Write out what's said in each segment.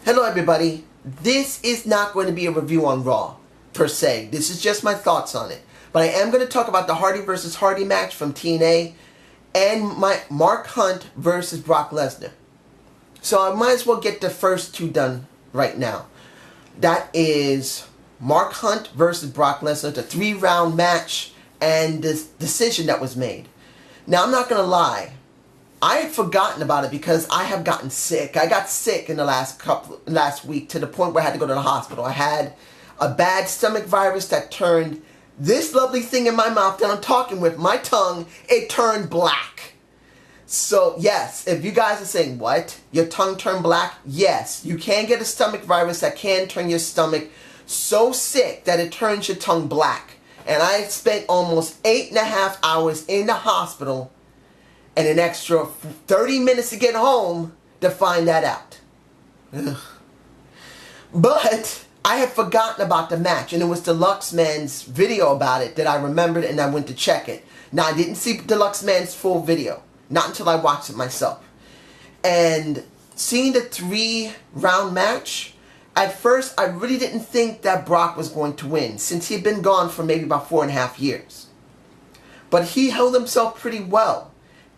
Hello everybody, this is not going to be a review on Raw, per se. This is just my thoughts on it. But I am going to talk about the Hardy versus Hardy match from TNA and my Mark Hunt versus Brock Lesnar. So I might as well get the first two done right now. That is Mark Hunt versus Brock Lesnar, the 3-round match and this decision that was made. Now I'm not going to lie. I had forgotten about it because I have gotten sick. I got sick in the last week to the point where I had to go to the hospital. I had a bad stomach virus that turned this lovely thing in my mouth that I'm talking with, my tongue, it turned black. So yes, if you guys are saying, what? Your tongue turned black? Yes, you can get a stomach virus that can turn your stomach so sick that it turns your tongue black. And I spent almost 8.5 hours in the hospital and an extra 30 minutes to get home to find that out. Ugh. But I had forgotten about the match, and it was Deluxe Man's video about it that I remembered, and I went to check it. Now, I didn't see Deluxe Man's full video, not until I watched it myself. And seeing the 3-round match, at first I really didn't think that Brock was going to win, since he had been gone for maybe about 4.5 years. But he held himself pretty well.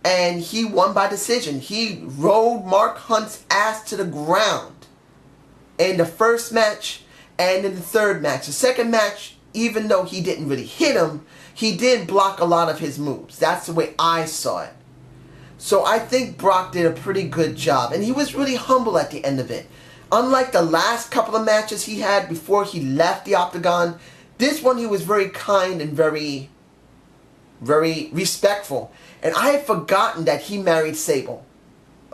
And he won by decision. He rode Mark Hunt's ass to the ground in the first match and in the third match. The second match, even though he didn't really hit him, he did block a lot of his moves. That's the way I saw it. So I think Brock did a pretty good job. And he was really humble at the end of it. Unlike the last couple of matches he had before he left the Octagon, this one he was very kind and very respectful. And I had forgotten that he married Sable.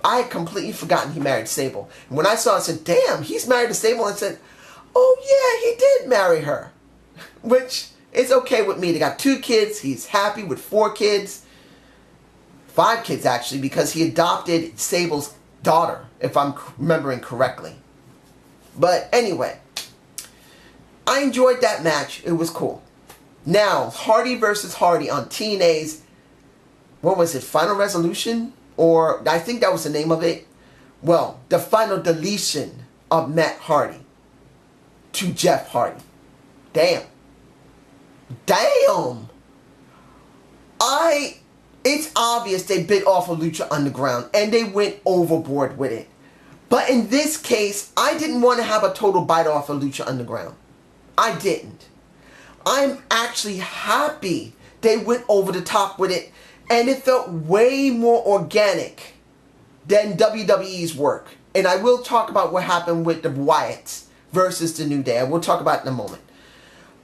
I had completely forgotten he married Sable. And when I saw it, I said, damn, he's married to Sable. And I said, oh yeah, he did marry her. Which is okay with me. They got 2 kids. He's happy with 4 kids. 5 kids, actually, because he adopted Sable's daughter, if I'm remembering correctly. But anyway, I enjoyed that match. It was cool. Now, Hardy versus Hardy on TNA's, what was it, Final Resolution? Or, I think that was the name of it. Well, the final deletion of Matt Hardy to Jeff Hardy. Damn. Damn! It's obvious they bit off of Lucha Underground and they went overboard with it. But in this case, I didn't want to have a total bite off of Lucha Underground. I didn't. I'm actually happy they went over the top with it, and it felt way more organic than WWE's work. And I will talk about what happened with the Wyatts versus the New Day. I will talk about it in a moment.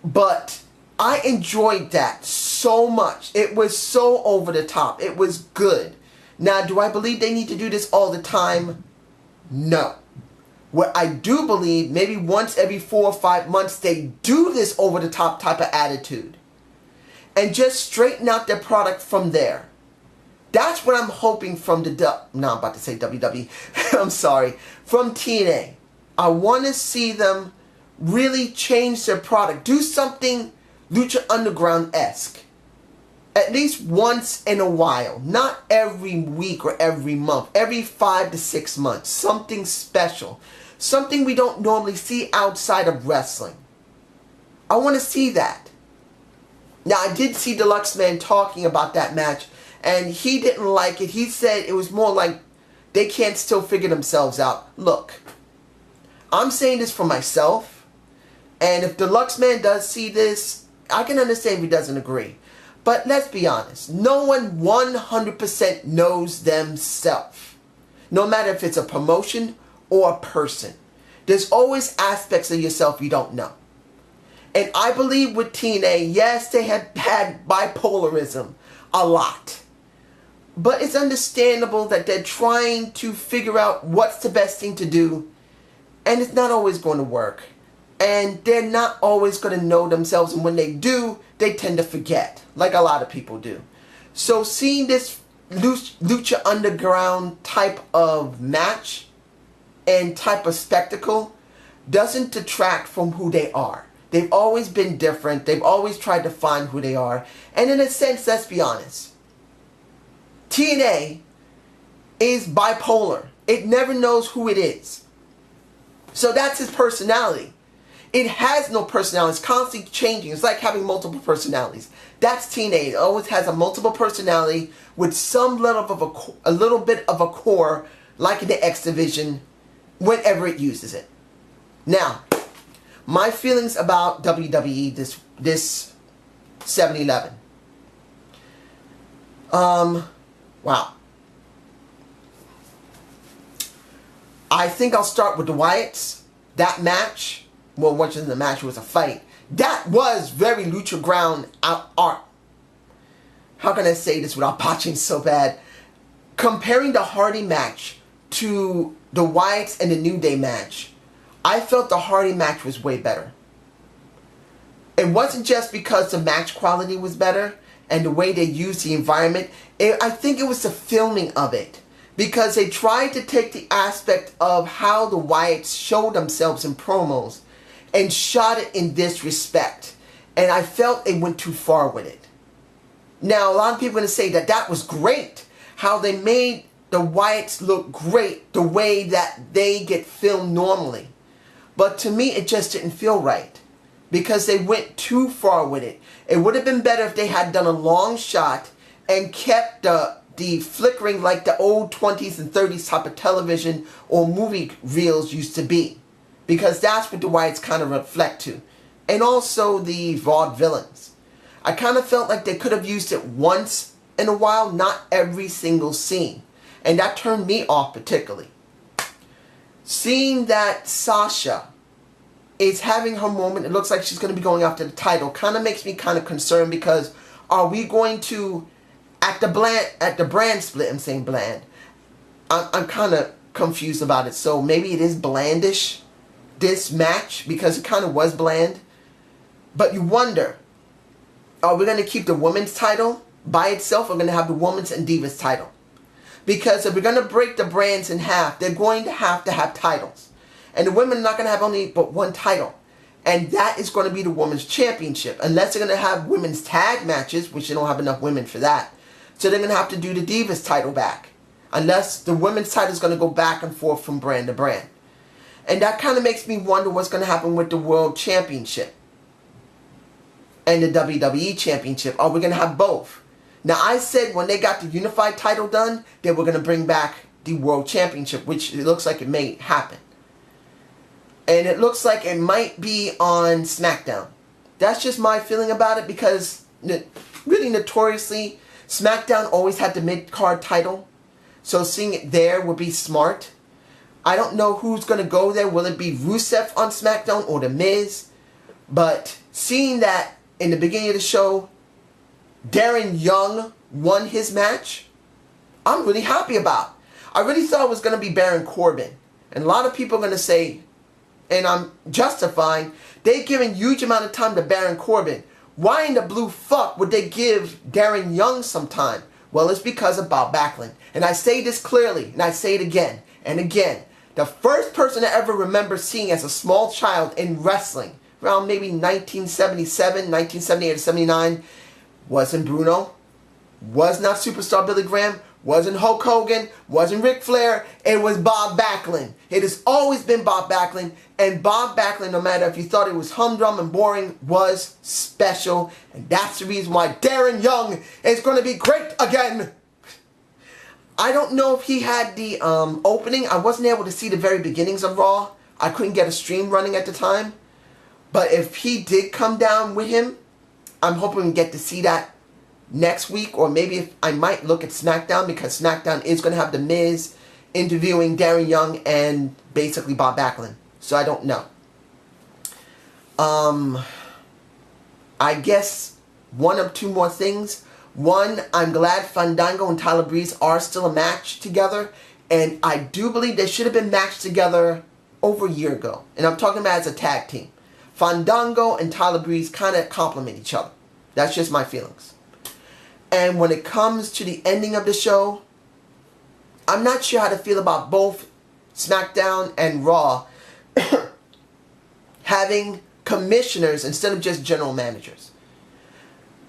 But I enjoyed that so much. It was so over the top. It was good. Now, do I believe they need to do this all the time? No. What I do believe, maybe once every 4 or 5 months, they do this over-the-top type of attitude. And just straighten out their product from there. That's what I'm hoping from the... No, I'm about to say WWE. I'm sorry. From TNA. I want to see them really change their product. Do something Lucha Underground-esque. At least once in a while. Not every week or every month. Every 5 to 6 months. Something special. Something we don't normally see outside of wrestling. I want to see that. Now, I did see Deluxe Man talking about that match, and he didn't like it. He said it was more like they can't still figure themselves out. Look, I'm saying this for myself, and if Deluxe Man does see this, I can understand if he doesn't agree. But let's be honest, no one 100% knows themselves. No matter if it's a promotion or a person. There's always aspects of yourself you don't know. And I believe with TNA, yes, they have had bipolarism a lot. But it's understandable that they're trying to figure out what's the best thing to do. And it's not always going to work. And they're not always going to know themselves. And when they do, they tend to forget. Like a lot of people do. So seeing this Lucha Underground type of match and type of spectacle doesn't detract from who they are. They've always been different. They've always tried to find who they are. And in a sense, let's be honest. TNA is bipolar. It never knows who it is. So that's his personality. It has no personality. It's constantly changing. It's like having multiple personalities. That's TNA. It always has a multiple personality with some level of a little bit of a core, like in the X Division, whenever it uses it. Now, my feelings about WWE this 7-11. Wow. I think I'll start with the Wyatts. That match, well, what was the match? It was a fight. That was very Lucha Ground art. How can I say this without botching so bad? Comparing the Hardy match to the Wyatts and the New Day match, I felt the Hardy match was way better. It wasn't just because the match quality was better and the way they used the environment. I think it was the filming of it. Because they tried to take the aspect of how the Wyatts showed themselves in promos and shot it in disrespect. And I felt it went too far with it. Now, a lot of people are going to say that that was great. How they made the Wyatts look great the way that they get filmed normally. But to me, it just didn't feel right. Because they went too far with it. It would have been better if they had done a long shot and kept the flickering like the old 20s and 30s type of television or movie reels used to be. Because that's what the Wyatts kind of reflect to. And also the vaudevillains. I kind of felt like they could have used it once in a while, not every single scene. And that turned me off particularly. Seeing that Sasha is having her moment, it looks like she's going to be going after the title, kind of makes me kind of concerned because are we going to, at the brand split, I'm saying bland, I'm kind of confused about it. So maybe it is blandish, this match, because it kind of was bland. But you wonder, are we going to keep the women's title by itself or are we going to have the women's and divas title? Because if we're going to break the brands in half, they're going to have titles. And the women are not going to have only but one title. And that is going to be the women's championship. Unless they're going to have women's tag matches, which they don't have enough women for that. So they're going to have to do the divas title back. Unless the women's title is going to go back and forth from brand to brand. And that kind of makes me wonder what's going to happen with the World Championship. And the WWE Championship. Are we going to have both? Now I said when they got the unified title done, they were going to bring back the World Championship. Which it looks like it may happen. And it looks like it might be on SmackDown. That's just my feeling about it because really notoriously, SmackDown always had the mid-card title. So seeing it there would be smart. I don't know who's going to go there. Will it be Rusev on SmackDown or The Miz? But seeing that in the beginning of the show, Darren Young won his match, I'm really happy about. I really thought it was going to be Baron Corbin. And a lot of people are going to say, and I'm justifying, they've given huge amount of time to Baron Corbin. Why in the blue fuck would they give Darren Young some time? Well, it's because of Bob Backlund. And I say this clearly, and I say it again and again. The first person I ever remember seeing as a small child in wrestling, around maybe 1977, 1978 or 79, wasn't Bruno, was not Superstar Billy Graham, wasn't Hulk Hogan, wasn't Ric Flair, it was Bob Backlund. It has always been Bob Backlund, and Bob Backlund, no matter if you thought it was humdrum and boring, was special, and that's the reason why Darren Young is going to be great again. I don't know if he had the opening. I wasn't able to see the very beginnings of Raw. I couldn't get a stream running at the time. But if he did come down with him, I'm hoping we get to see that next week. Or maybe if I might look at SmackDown, because SmackDown is going to have The Miz interviewing Darren Young and basically Bob Backlund. So I don't know. I guess one of two more things. One, I'm glad Fandango and Tyler Breeze are still a match together. And I do believe they should have been matched together over a year ago. And I'm talking about as a tag team. Fandango and Tyler Breeze kind of complement each other. That's just my feelings. And when it comes to the ending of the show, I'm not sure how to feel about both SmackDown and Raw having commissioners instead of just general managers.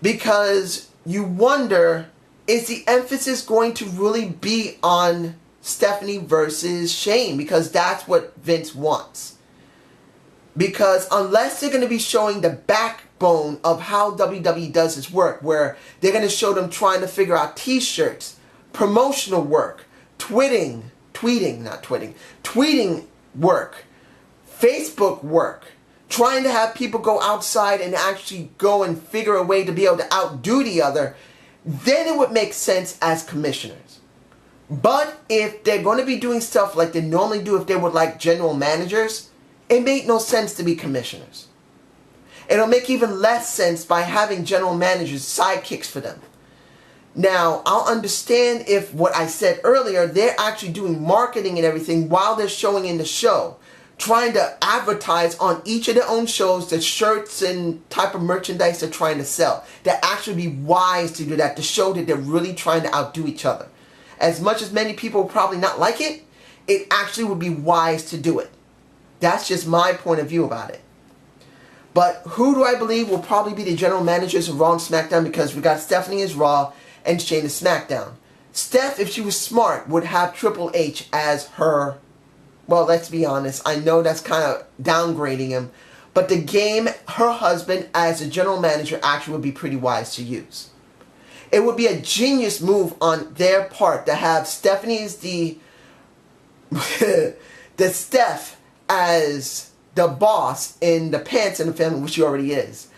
Because you wonder, is the emphasis going to really be on Stephanie versus Shane, because that's what Vince wants. Because unless they're going to be showing the backbone of how WWE does its work, where they're going to show them trying to figure out t-shirts, promotional work, tweeting work, Facebook work, trying to have people go outside and actually go and figure a way to be able to outdo the other, then it would make sense as commissioners. But if they're going to be doing stuff like they normally do if they were like general managers, it made no sense to be commissioners. It'll make even less sense by having general managers sidekicks for them. Now, I'll understand if what I said earlier, they're actually doing marketing and everything while they're showing in the show, trying to advertise on each of their own shows the shirts and type of merchandise they're trying to sell. That actually be wise to do that, to show that they're really trying to outdo each other. As much as many people will probably not like it, it actually would be wise to do it. That's just my point of view about it. But who do I believe will probably be the general managers of Raw and SmackDown? Because we got Stephanie as Raw and Shane as SmackDown. Steph, if she was smart, would have Triple H as her, well, let's be honest, I know that's kind of downgrading him, but the game, her husband as a general manager actually would be pretty wise to use. It would be a genius move on their part to have Stephanie as the Steph as the boss in the pants in the family, which she already is,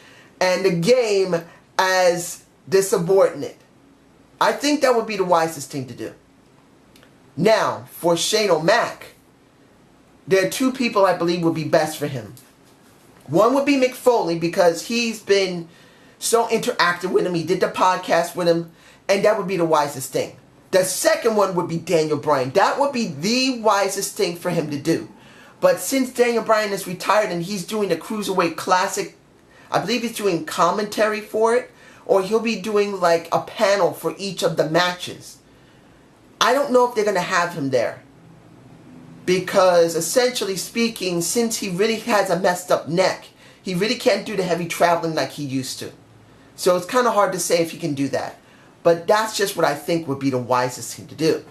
and the game as the subordinate. I think that would be the wisest thing to do. Now, for Shane O'Mac, there are two people I believe would be best for him. One would be Mick Foley, because he's been so interactive with him. He did the podcast with him, and that would be the wisest thing. The second one would be Daniel Bryan. That would be the wisest thing for him to do. But since Daniel Bryan is retired and he's doing the Cruiserweight Classic, I believe he's doing commentary for it, or he'll be doing like a panel for each of the matches. I don't know if they're going to have him there. Because essentially speaking, since he really has a messed up neck, he really can't do the heavy traveling like he used to. So it's kind of hard to say if he can do that. But that's just what I think would be the wisest thing to do.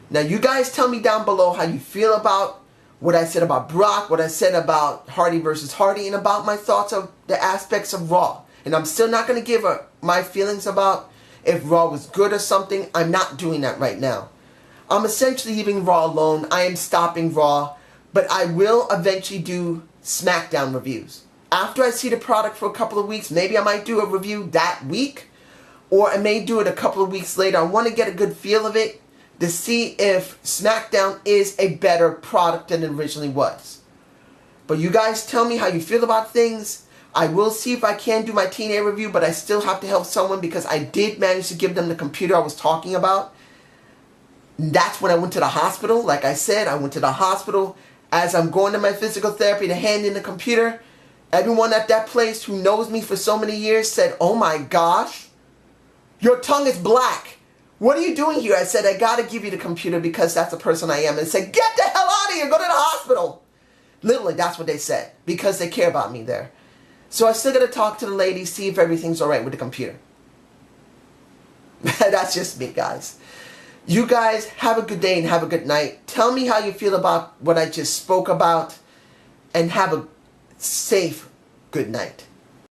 Now you guys tell me down below how you feel about what I said about Brock, what I said about Hardy versus Hardy, and about my thoughts of the aspects of Raw. And I'm still not going to give my feelings about if Raw was good or something. I'm not doing that right now. I'm essentially leaving Raw alone. I am stopping Raw. But I will eventually do SmackDown reviews. After I see the product for a couple of weeks, maybe I might do a review that week. Or I may do it a couple of weeks later. I want to get a good feel of it to see if SmackDown is a better product than it originally was. But you guys tell me how you feel about things. I will see if I can do my TNA review, but I still have to help someone because I did manage to give them the computer I was talking about. That's when I went to the hospital. Like I said, I went to the hospital as I'm going to my physical therapy to hand in the computer. Everyone at that place who knows me for so many years said, "Oh my gosh, your tongue is black. What are you doing here?" I said, "I got to give you the computer because that's the person I am." And said, "Get the hell out of here. Go to the hospital." Literally, that's what they said because they care about me there. So I still got to talk to the lady, see if everything's all right with the computer. That's just me, guys. You guys have a good day and have a good night. Tell me how you feel about what I just spoke about. And have a safe good night.